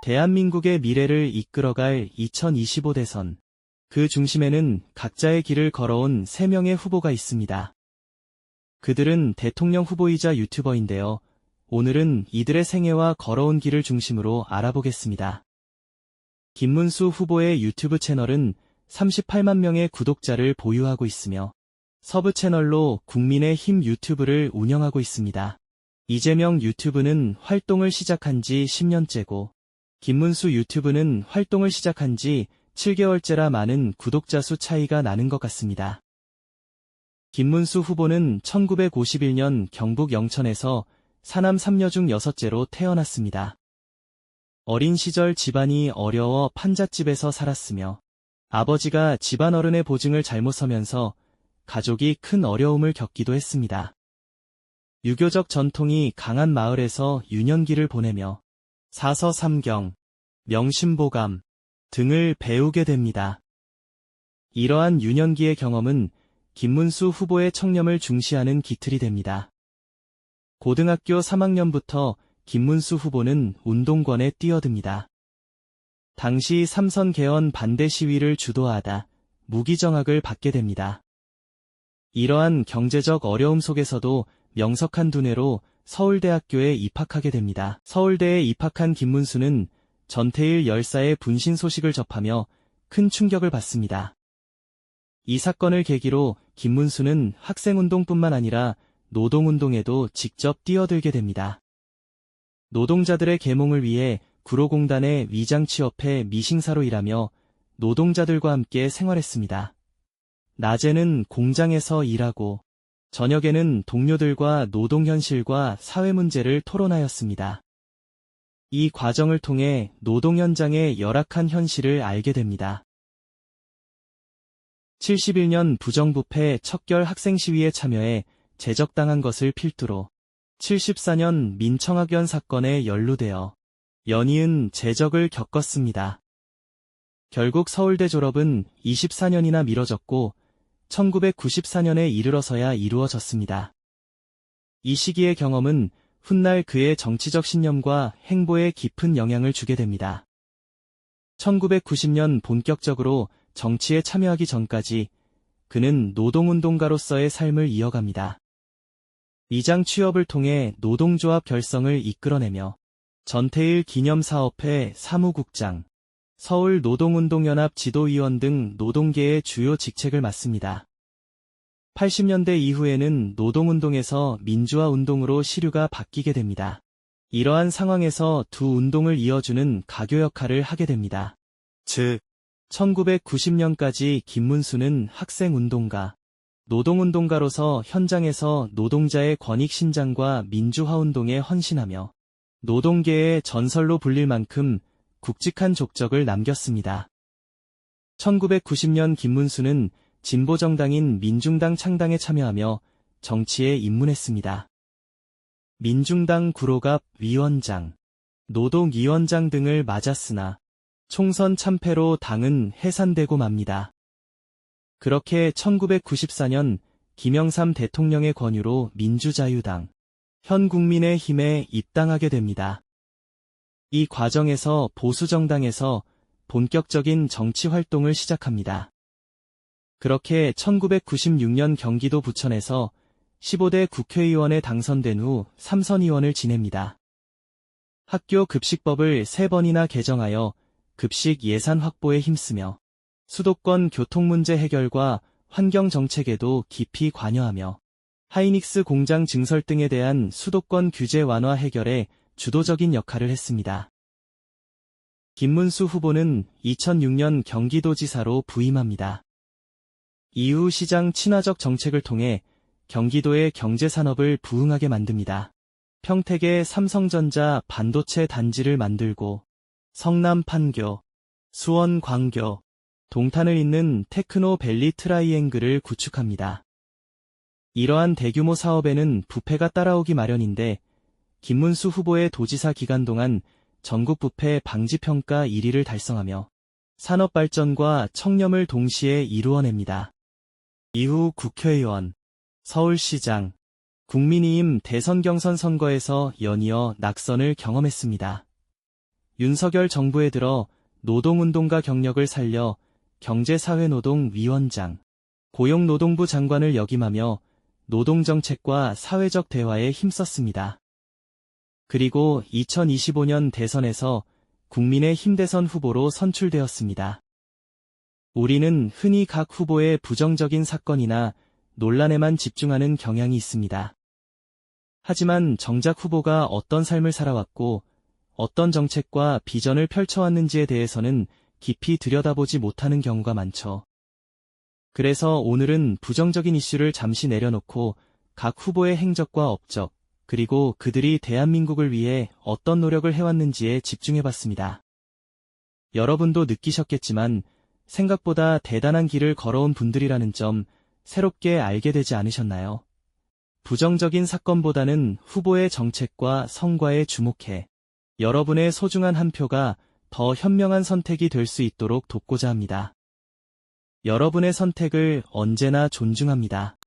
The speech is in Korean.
대한민국의 미래를 이끌어갈 2025 대선. 그 중심에는 각자의 길을 걸어온 3명의 후보가 있습니다. 그들은 대통령 후보이자 유튜버인데요. 오늘은 이들의 생애와 걸어온 길을 중심으로 알아보겠습니다. 김문수 후보의 유튜브 채널은 38만 명의 구독자를 보유하고 있으며 서브 채널로 국민의힘 유튜브를 운영하고 있습니다. 이재명 유튜브는 활동을 시작한 지 10년째고 김문수 유튜브는 활동을 시작한 지 7개월째라 많은 구독자 수 차이가 나는 것 같습니다. 김문수 후보는 1951년 경북 영천에서 사남 3녀 중 6째로 태어났습니다. 어린 시절 집안이 어려워 판잣집에서 살았으며 아버지가 집안어른의 보증을 잘못 서면서 가족이 큰 어려움을 겪기도 했습니다. 유교적 전통이 강한 마을에서 유년기를 보내며 사서삼경, 명심보감 등을 배우게 됩니다. 이러한 유년기의 경험은 김문수 후보의 청렴을 중시하는 기틀이 됩니다. 고등학교 3학년부터 김문수 후보는 운동권에 뛰어듭니다. 당시 삼선 개헌 반대 시위를 주도하다 무기정학을 받게 됩니다. 이러한 경제적 어려움 속에서도 명석한 두뇌로 서울대학교에 입학하게 됩니다. 서울대에 입학한 김문수는 전태일 열사의 분신 소식을 접하며 큰 충격을 받습니다. 이 사건을 계기로 김문수는 학생운동뿐만 아니라 노동운동에도 직접 뛰어들게 됩니다. 노동자들의 계몽을 위해 구로공단의 위장 취업해 미싱사로 일하며 노동자들과 함께 생활했습니다. 낮에는 공장에서 일하고 저녁에는 동료들과 노동 현실과 사회 문제를 토론하였습니다. 이 과정을 통해 노동 현장의 열악한 현실을 알게 됩니다. 71년 부정부패 척결 학생 시위에 참여해 제적당한 것을 필두로 74년 민청학연 사건에 연루되어 연이은 제적을 겪었습니다. 결국 서울대 졸업은 24년이나 미뤄졌고 1994년에 이르러서야 이루어졌습니다. 이 시기의 경험은 훗날 그의 정치적 신념과 행보에 깊은 영향을 주게 됩니다. 1990년 본격적으로 정치에 참여하기 전까지 그는 노동운동가로서의 삶을 이어갑니다. 이장 취업을 통해 노동조합 결성을 이끌어내며 전태일 기념사업회 사무국장, 서울노동운동연합 지도위원 등 노동계의 주요 직책을 맡습니다. 80년대 이후에는 노동운동에서 민주화운동으로 시류가 바뀌게 됩니다. 이러한 상황에서 두 운동을 이어주는 가교 역할을 하게 됩니다. 즉, 1990년까지 김문수는 학생운동가, 노동운동가로서 현장에서 노동자의 권익 신장과 민주화운동에 헌신하며 노동계의 전설로 불릴 만큼 굵직한 족적을 남겼습니다. 1990년 김문수는 진보정당인 민중당 창당에 참여하며 정치에 입문했습니다. 민중당 구로갑 위원장, 노동위원장 등을 맞았으나 총선 참패로 당은 해산되고 맙니다. 그렇게 1994년 김영삼 대통령의 권유로 민주자유당, 현 국민의힘에 입당하게 됩니다. 이 과정에서 보수정당에서 본격적인 정치 활동을 시작합니다. 그렇게 1996년 경기도 부천에서 15대 국회의원에 당선된 후 3선 의원을 지냅니다. 학교 급식법을 3번이나 개정하여 급식 예산 확보에 힘쓰며 수도권 교통 문제 해결과 환경 정책에도 깊이 관여하며 하이닉스 공장 증설 등에 대한 수도권 규제 완화 해결에 주도적인 역할을 했습니다. 김문수 후보는 2006년 경기도지사로 부임합니다. 이후 시장 친화적 정책을 통해 경기도의 경제산업을 부흥하게 만듭니다. 평택에 삼성전자 반도체 단지를 만들고 성남 판교, 수원 광교, 동탄을 잇는 테크노밸리 트라이앵글을 구축합니다. 이러한 대규모 사업에는 부패가 따라오기 마련인데 김문수 후보의 도지사 기간 동안 전국 부패 방지 평가 1위를 달성하며 산업 발전과 청렴을 동시에 이루어냅니다. 이후 국회의원, 서울시장, 국민의힘 대선 경선 선거에서 연이어 낙선을 경험했습니다. 윤석열 정부에 들어 노동운동가 경력을 살려 경제사회노동위원장, 고용노동부 장관을 역임하며 노동정책과 사회적 대화에 힘썼습니다. 그리고 2025년 대선에서 국민의힘 대선 후보로 선출되었습니다. 우리는 흔히 각 후보의 부정적인 사건이나 논란에만 집중하는 경향이 있습니다. 하지만 정작 후보가 어떤 삶을 살아왔고 어떤 정책과 비전을 펼쳐왔는지에 대해서는 깊이 들여다보지 못하는 경우가 많죠. 그래서 오늘은 부정적인 이슈를 잠시 내려놓고 각 후보의 행적과 업적, 그리고 그들이 대한민국을 위해 어떤 노력을 해왔는지에 집중해봤습니다. 여러분도 느끼셨겠지만 생각보다 대단한 길을 걸어온 분들이라는 점 새롭게 알게 되지 않으셨나요? 부정적인 사건보다는 후보의 정책과 성과에 주목해 여러분의 소중한 한 표가 더 현명한 선택이 될 수 있도록 돕고자 합니다. 여러분의 선택을 언제나 존중합니다.